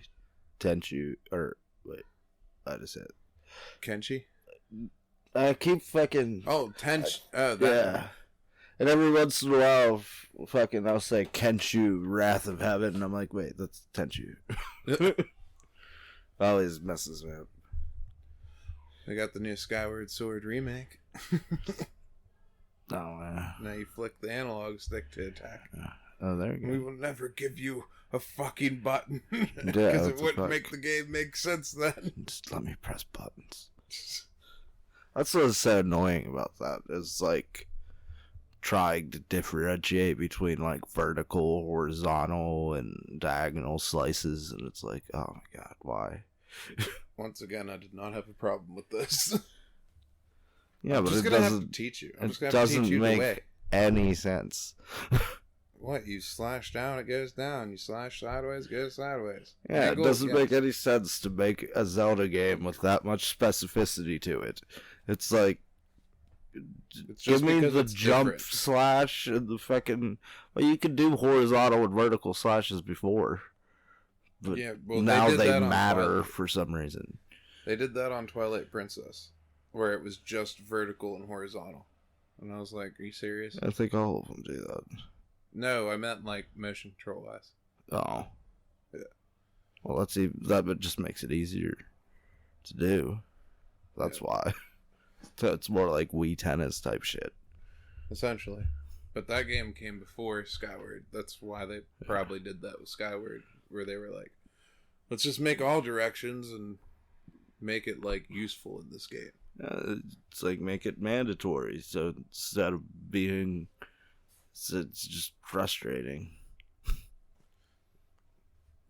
Tenchu, or, wait, I just said. Kenshi? I keep fucking... Oh, Tenchi. Oh, that Yeah. one. And every once in a while, fucking, I'll say Kenshu, Wrath of Heaven, and I'm like, wait, that's Tenchu. Always messes me up. They got the new Skyward Sword remake. Oh, Now you flick the analog stick to attack. oh, there you We go. will never give you a fucking button Yeah, because what it the wouldn't fuck? make the game make sense then. Just let me press buttons. That's what's so annoying about that, is like trying to differentiate between like vertical, horizontal, and diagonal slices, and it's like, oh my god, why? Once again, I did not have a problem with this. Yeah, I'm but just it gonna have to doesn't teach you. I'm it just gonna have to doesn't teach you the make- way. any sense. What, you slash down, it goes down. You slash sideways, it goes sideways. Yeah, Angle, it doesn't yes. make any sense to make a Zelda game with that much specificity to it. It's like, It's give just me because the it's jump different. slash and the fucking. Well, you could do horizontal and vertical slashes before, but Yeah, well, now did they that on matter Twilight. for some reason. They did that on Twilight Princess, where it was just vertical and horizontal. And I was like, are you serious? I think all of them do that. No, I meant like motion control wise. Oh, Yeah. Well, that just makes it easier to do. That's why. So it's more like Wii Tennis type shit. Essentially. But that game came before Skyward. That's why they probably did that with Skyward, where they were like, let's just make all directions and make it like useful in this game. It's like make it mandatory, so instead of being, it's just frustrating.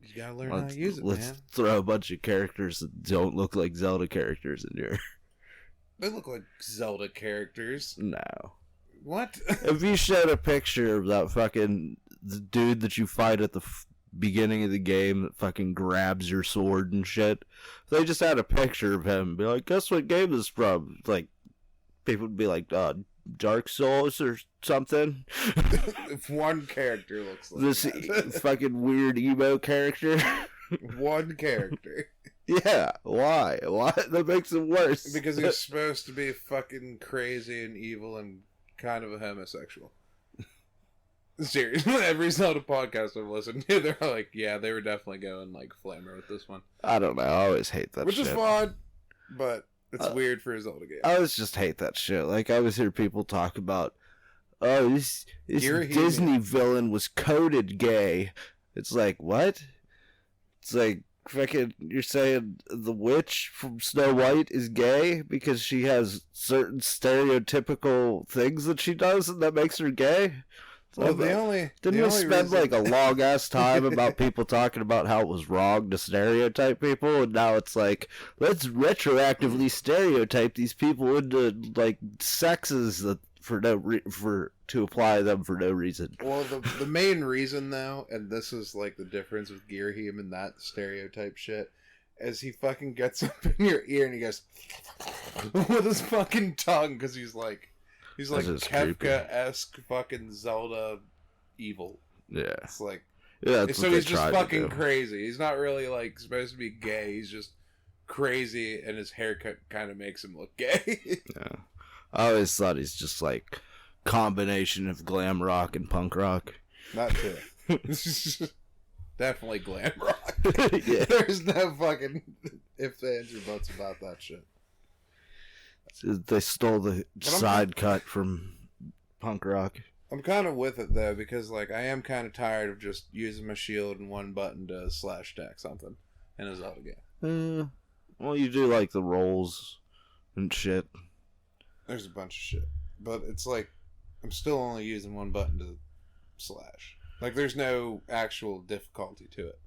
You gotta learn how to use it, let's man. throw a bunch of characters that don't look like Zelda characters in here. They look like Zelda characters. No. What? If you showed a picture of that fucking the dude that you fight at the beginning of the game that fucking grabs your sword and shit, if they just had a picture of him, be like, guess what game this is from? Like, people would be like, Dark Souls or something. If one character looks like This that. fucking weird emo character. One character. Yeah, why? Why? That makes it worse. Because he's supposed to be fucking crazy and evil and kind of a homosexual. Seriously, every Zelda podcast I've listened to, they're like, yeah, they were definitely going like Flamer with this one. I don't know. I always hate that Which shit. is fun, but it's weird for a Zelda game. I always just hate that shit. Like, I always hear people talk about, oh, this Disney villain was coded gay. It's like, what? It's like, fucking, you're saying the witch from Snow White is gay because she has certain stereotypical things that she does and that makes her gay? Well, Didn't we spend like a long ass time about people talking about how it was wrong to stereotype people, and now it's like, let's retroactively stereotype these people into like sexes that to apply them for no reason. Well, the main reason though, and this is like the difference with Girahim and that stereotype shit, is he fucking gets up in your ear and he goes with his fucking tongue because he's like Kefka-esque fucking Zelda evil. Yeah. It's like, Yeah, that's so what he's they just tried to fucking do. crazy. He's not really like supposed to be gay. He's just crazy, and his haircut kind of makes him look gay. Yeah. I always thought he's just like combination of glam rock and punk rock. Not too. Definitely glam rock. Yeah. There's no fucking ifs, ands, or buts about that shit. They stole the side cut from punk rock. I'm kind of with it though, because like I am kind of tired of just using my shield and one button to slash attack something in a Zelda game. Well, you do like the rolls and shit. There's a bunch of shit, but it's like I'm still only using one button to slash. Like there's no actual difficulty to it.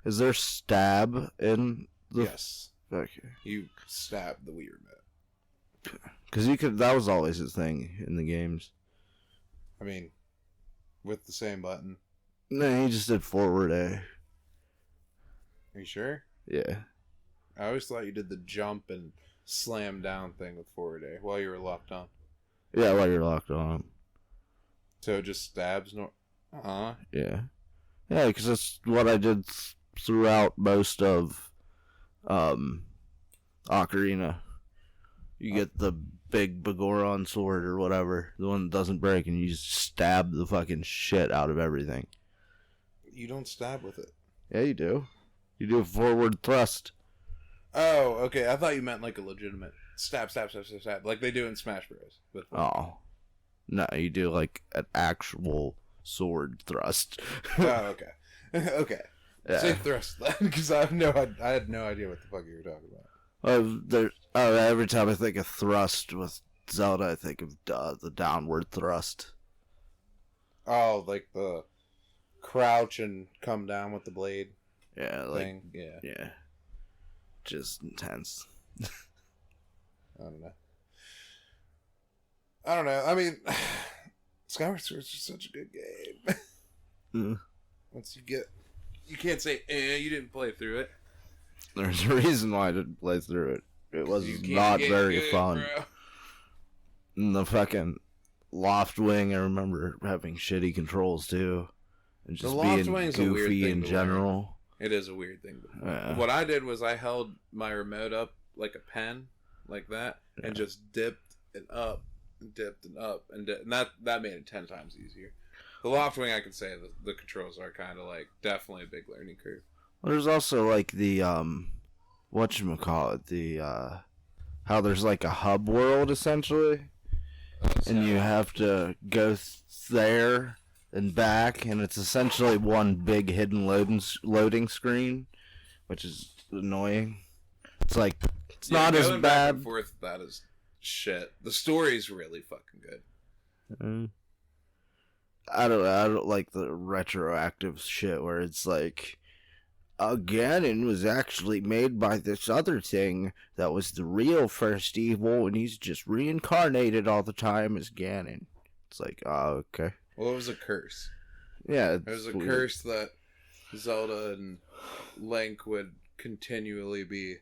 Is there stab in the? Yes, Okay. you stab the Wii remote. Because you could. That was always his thing in the games. I mean, with the same button. No, he just did forward A. Are you sure? Yeah. I always thought you did the jump and slam down thing with forward A while you were locked on. Yeah, while you're locked on. So it just stabs Yeah. Yeah, because that's what I did throughout most of Ocarina. You get the big Bagoron sword or whatever, the one that doesn't break, and you just stab the fucking shit out of everything. You don't stab with it. Yeah, you do. You do a forward thrust. Oh, okay. I thought you meant like a legitimate stab, like they do in Smash Bros. With Oh. No, you do like an actual sword thrust. Oh, okay. Okay. Yeah. Say thrust then, because I had no idea what the fuck you were talking about. Every time I think of thrust with Zelda, I think of the downward thrust. Oh, like the crouch and come down with the blade Yeah, thing. Yeah. Just intense. I don't know. I mean, Skyward Sword is just such a good game. Once you can't say, you didn't play through it. There's a reason why I didn't play through it. It was not very fun. Bro. And the fucking Loft Wing, I remember having shitty controls too. And just being goofy in general. It is a weird thing. What I did was I held my remote up like a pen, like that, and just dipped and up, and dipped and up, and that made it 10 times easier. The Loft Wing, I can say the controls are kind of like definitely a big learning curve. Well, there's also like the whatchamacallit, the how there's like a hub world essentially, and you have to go there and back, and it's essentially one big hidden loading screen, which is annoying. It's like it's not as bad. Back and forth, that is shit. The story's really fucking good. I don't like the retroactive shit where it's like, Ganon was actually made by this other thing that was the real first evil, and he's just reincarnated all the time as Ganon. It's like, oh, okay. Well, it was a curse. Yeah, it was a curse that Zelda and Link would continually be,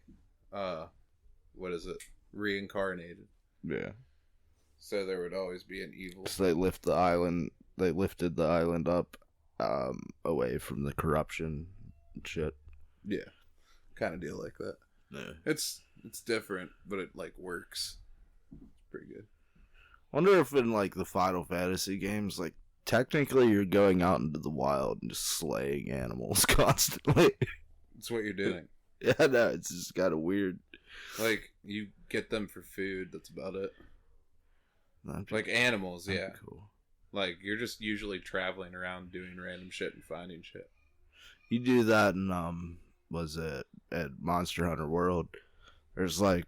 reincarnated. Yeah. So there would always be an evil. So they lifted the island up, away from the corruption and shit. Yeah, kind of deal like that. Yeah. It's different, but it like works. It's pretty good. Wonder if in like the Final Fantasy games, like technically you're going out into the wild and just slaying animals constantly. That's what you're doing. Yeah, no, it's just kind of weird. Like you get them for food. That's about it. Like animals, yeah. Cool. Like you're just usually traveling around doing random shit and finding shit. You do that in was it at Monster Hunter World? There's like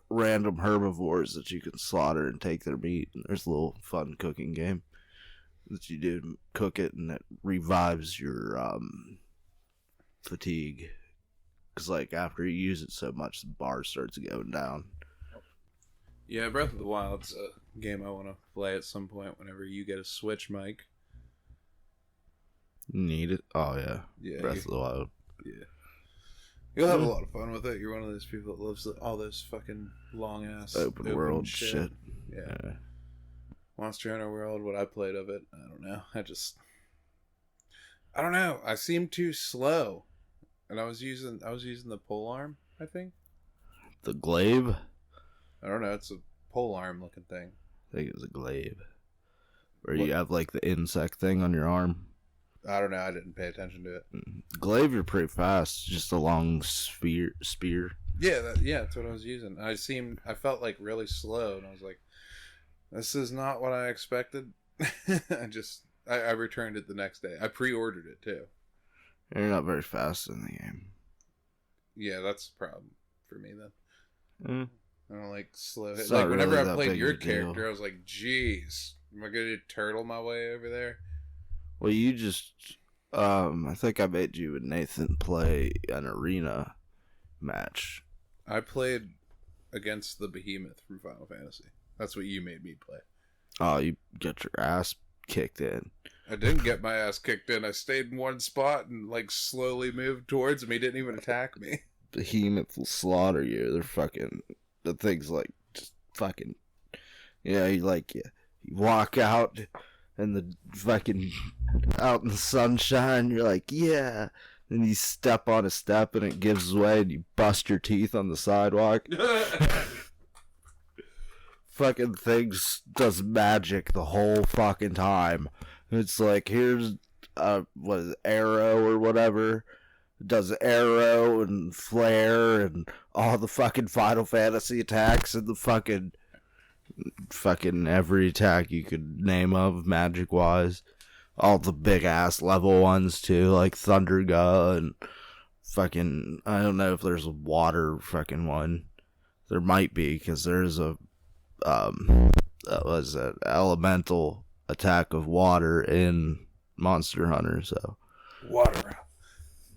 random herbivores that you can slaughter and take their meat, and there's a little fun cooking game that you do, cook it, and it revives your fatigue, because like after you use it so much, the bar starts going down. Yeah, Breath of the Wild's a game I want to play at some point whenever you get a Switch, Mike. Need it? Oh yeah. Yeah, Breath of the Wild. Yeah. You'll have a lot of fun with it. You're one of those people that loves all those fucking long-ass open world shit. Yeah. Monster Hunter World, what I played of it, I don't know. I don't know. I seemed too slow. And I was using the pole arm, I think. The glaive? I don't know. It's a pole arm looking thing. I think it was a glaive. Where you have like the insect thing on your arm. I don't know. I didn't pay attention to it. Glaive, you're pretty fast. Just a long spear. Yeah, that's what I was using. I felt like really slow, and I was like, "This is not what I expected." I returned it the next day. I pre-ordered it too. You're not very fast in the game. Yeah, that's the problem for me then. I don't like slow hit. It's Like not whenever really I that played big your of a deal. character, I was like, "Jeez, am I gonna turtle my way over there?" Well, you just, I think I made you and Nathan play an arena match. I played against the behemoth from Final Fantasy. That's what you made me play. Oh, you got your ass kicked in. I didn't get my ass kicked in. I stayed in one spot and like slowly moved towards him. He didn't even attack me. Behemoth will slaughter you. They're fucking, the thing's like, just fucking, you walk out and the fucking, out in the sunshine, you're like, yeah. And you step on a step and it gives way and you bust your teeth on the sidewalk. Fucking things does magic the whole fucking time. It's like, here's, arrow or whatever. It does arrow and flare and all the fucking Final Fantasy attacks and the fucking every attack you could name of magic wise. all the big ass level ones too, like Thunder Gun and fucking, I don't know if there's a water fucking one. There might be, because there's a that was an elemental attack of water in Monster Hunter. So Water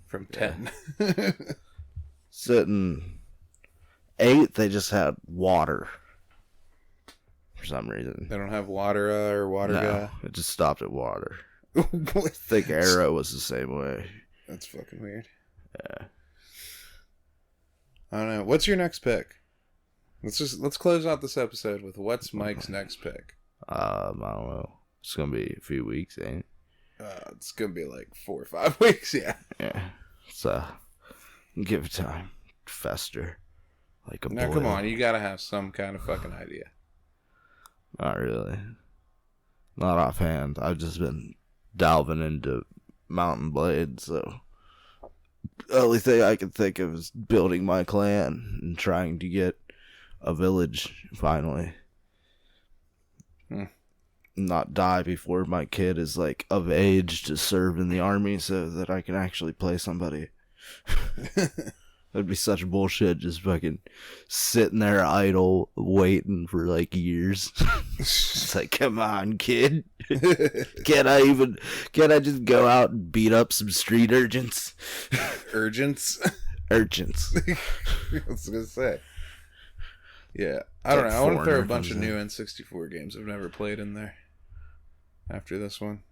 from 10. Sitting 8, they just had water for some reason. They don't have water or water guy. It just stopped at water. I think Arrow was the same way. That's fucking weird. Yeah. I don't know. What's your next pick? Let's close out this episode with what's Mike's next pick. I don't know. It's gonna be a few weeks, ain't it? It's gonna be like 4 or 5 weeks. Yeah. Yeah. So give it time to fester like a Now boil. come on, you gotta have some kind of fucking idea. Not really. Not offhand. I've just been delving into Mountain Blade, so the only thing I can think of is building my clan and trying to get a village finally. Not die before my kid is like of age to serve in the army, so that I can actually play somebody. That'd be such bullshit, just fucking sitting there idle, waiting for like years. It's like, come on, kid. Can't I just go out and beat up some street urchins? Urgents? Urchins. I was gonna say. Yeah. I don't know. I want to throw a bunch of new N64 games I've never played in there. After this one.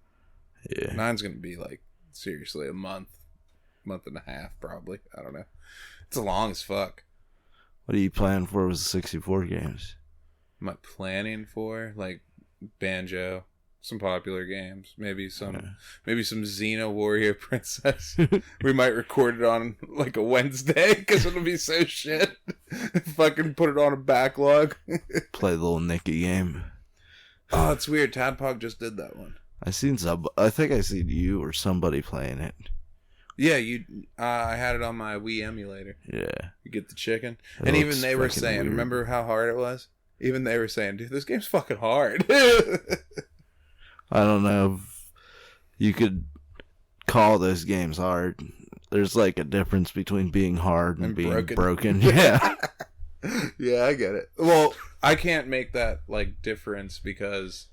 Yeah. Mine's gonna be like, seriously, a month and a half, probably. I don't know. It's long as fuck. What are you planning for with the 64 games? Am I planning for like Banjo, some popular games, maybe some Xena Warrior Princess. We might record it on like a Wednesday because it'll be so shit. Fucking put it on a backlog. Play the little Nicky game. Oh, it's weird. Tadpog just did that one. I think I seen you or somebody playing it. Yeah, you. I had it on my Wii emulator. Yeah. You get the chicken. And even they were saying, weird. Remember how hard it was? Even they were saying, dude, this game's fucking hard. I don't know if you could call those games hard. There's like a difference between being hard and being broken. Yeah. Yeah, I get it. Well, I can't make that like difference because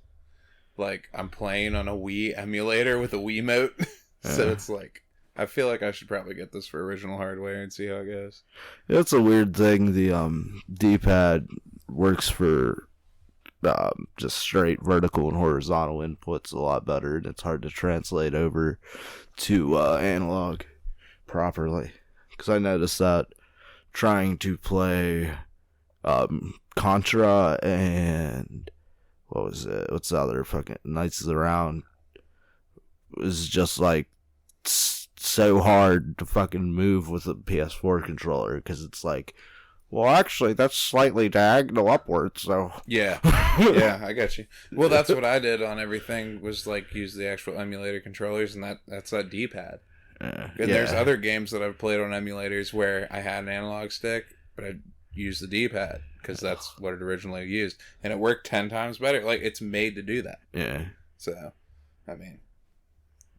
like I'm playing on a Wii emulator with a Wiimote. So it's like I feel like I should probably get this for original hardware and see how it goes. It's a weird thing. The D-pad works for just straight vertical and horizontal inputs a lot better, and it's hard to translate over to analog properly. Because I noticed that trying to play Contra and what was it? What's the other fucking Knights of the Round was just like so hard to fucking move with a PS4 controller because it's like, well, actually, that's slightly diagonal upwards, so... Yeah. Yeah, I got you. Well, that's what I did on everything, was, like, use the actual emulator controllers, and that's that D-pad. And there's other games that I've played on emulators where I had an analog stick, but I used the D-pad, because that's what it originally used. And it worked 10 times better. Like, it's made to do that. Yeah. So, I mean,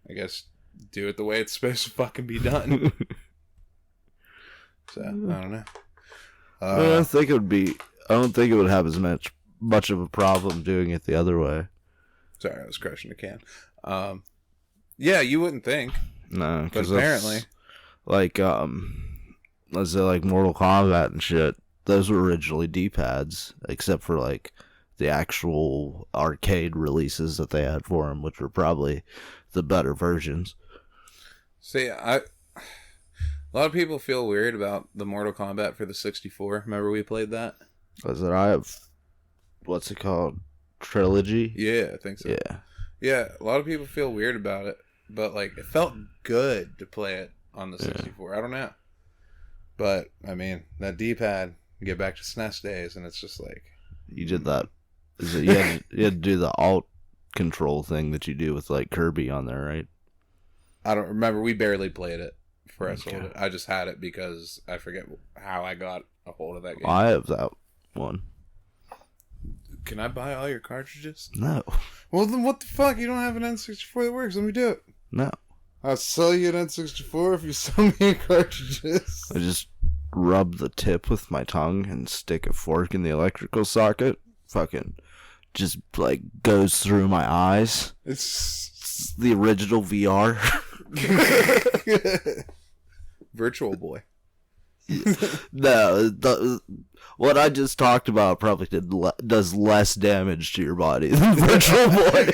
I guess do it the way it's supposed to fucking be done. So, I don't know. I don't think it would have as much of a problem doing it the other way. Sorry, I was crushing a can. Yeah, you wouldn't think. No, because apparently, like let's say like Mortal Kombat and shit, those were originally D-pads, except for like the actual arcade releases that they had for them, which were probably the better versions. See, a lot of people feel weird about the Mortal Kombat for the 64. Remember we played that? Was it I have, what's it called? Trilogy? Yeah, I think so. Yeah. Yeah, a lot of people feel weird about it, but like it felt good to play it on the 64. Yeah. I don't know. But, I mean, that D-pad, get back to SNES days, and it's just like... You did that. You had to do the alt control thing that you do with like Kirby on there, right? I don't remember. We barely played it. For us, okay. I just had it because I forget how I got a hold of that game. I have that one. Can I buy all your cartridges? No. Well, then what the fuck? You don't have an N64 that works. Let me do it. No. I'll sell you an N64 if you sell me your cartridges. I just rub the tip with my tongue and stick a fork in the electrical socket. Fucking just like goes through my eyes. It's the original VR. Virtual Boy. No, what I just talked about probably does less damage to your body than Virtual Boy.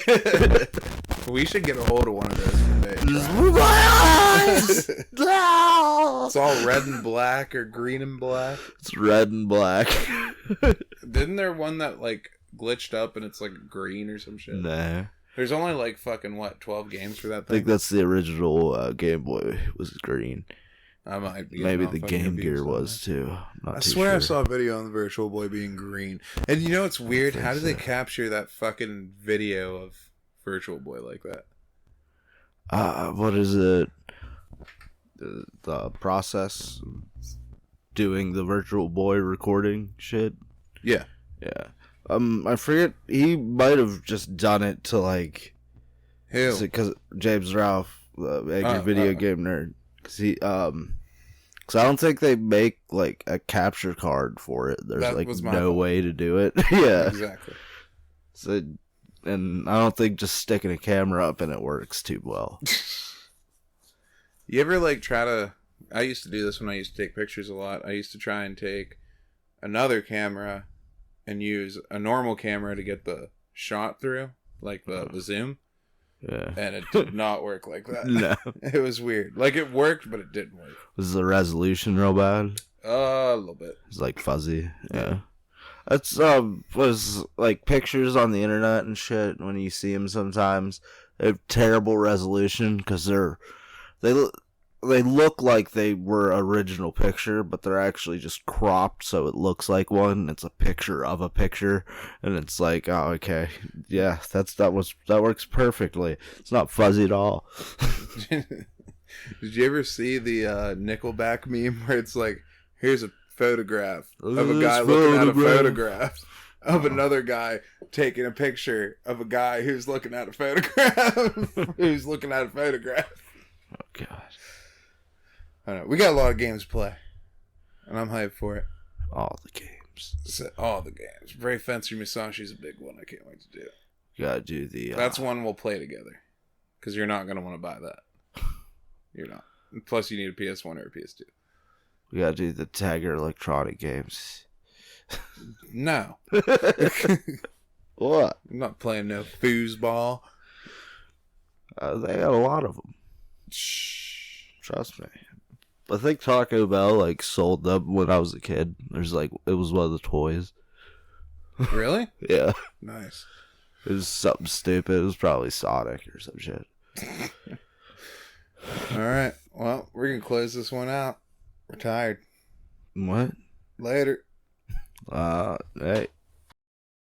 We should get a hold of one of those one day. My eyes! No! It's all red and black or green and black. It's red and black. Didn't there one that like glitched up and it's like green or some shit? Nah. There's only like fucking 12 games for that I thing? think that's the original Game Boy was green. I might be Maybe the Game Gear was too. I swear I saw a video on the Virtual Boy being green. And you know what's weird? How did they capture that fucking video of Virtual Boy like that? What is it? The process doing the Virtual Boy recording shit? Yeah. Yeah. I forget, he might have just done it to like... Who? Because James Ralph, the angry video game nerd. Because he, because I don't think they make like a capture card for it. There's That like was my no fault. way to do it. Yeah. Exactly. So, and I don't think just sticking a camera up and it works too well. You ever like try to... I used to do this when I used to take pictures a lot. I used to try and take another camera and use a normal camera to get the shot through, like the zoom. Yeah. And it did not work like that. No. It was weird. Like it worked, but it didn't work. Was the resolution real bad? A little bit. It's like fuzzy. Yeah. That's was like pictures on the internet and shit. When you see them, sometimes they have terrible resolution because they look like they were original picture, but they're actually just cropped so it looks like one. It's a picture of a picture, and it's like, oh, okay, yeah, that works perfectly. It's not fuzzy at all. Did you ever see the Nickelback meme where it's like, here's a photograph of a guy looking at a photograph of another guy taking a picture of a guy who's looking at a photograph who's looking at a photograph? Oh god. I know. We got a lot of games to play, and I'm hyped for it. All the games. All the games. Brave Fencer Musashi's a big one. I can't wait to do. You gotta do the... That's one we'll play together, because you're not going to want to buy that. You're not. Plus, you need a PS1 or a PS2. We gotta do the Tiger Electronic games. No. What? I'm not playing no foosball. They got a lot of them. Shh. Trust me. I think Taco Bell like sold them when I was a kid. There's like it was one of the toys. Really? Yeah. Nice. It was something stupid. It was probably Sonic or some shit. All right. Well, we're going to close this one out. We're tired. What? Later. Hey.